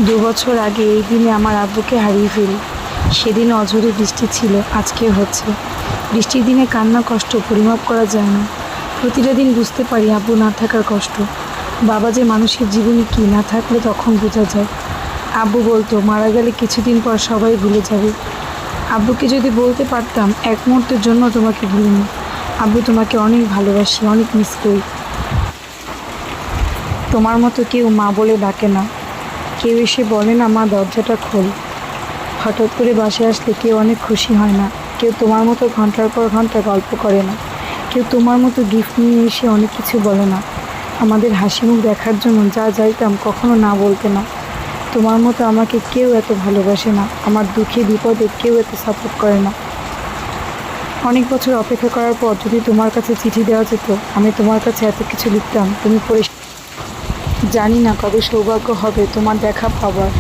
2 বছর আগে এই দিনে আমার আব্বুকে হারিয়ে ফেলি। সেদিন অঝোরে বৃষ্টি ছিল, আজকেও হচ্ছে। বৃষ্টির দিনে কান্না কষ্ট পরিমাপ করা যায় না। প্রতিটা দিন বুঝতে পারি আব্বু না থাকার কষ্ট। বাবা যে মানুষের জীবনে কি না থাকলে তখন বোঝা যায়। আব্বু বলতো মারা গেলে কিছুদিন পর সবাই ভুলে যাবে। আব্বুকে যদি বলতে পারতাম এক মুহূর্তের জন্য তোমাকে ভুলিনি। আব্বু তোমাকে অনেক ভালোবাসি, অনেক মিস করি। তোমার মতো কেউ মা বলে ডাকে না। কেউ এসে বলে না মা দরজাটা খোল। হঠাৎ করে বাসায় আসলে কেউ অনেক খুশি হয় না। কেউ তোমার মতো ঘন্টার পর ঘন্টা গল্প করে না। কেউ তোমার মতো গিফট নিয়ে এসে অনেক কিছু বলে না। আমাদের হাসি মুখ দেখার জন্য যা যাইতাম কখনো না বলতে না। তোমার মতো আমাকে কেউ এত ভালোবাসে না। আমার দুঃখে বিপদে কেউ এত সাপোর্ট করে না। অনেক বছর অপেক্ষা করার পর যদি তোমার কাছে চিঠি দেওয়া যেত, আমি তোমার কাছে এত কিছু লিখতাম, তুমি পড়ে। জানি না কবে সৌভাগ্য হবে তোমার দেখা পাবার।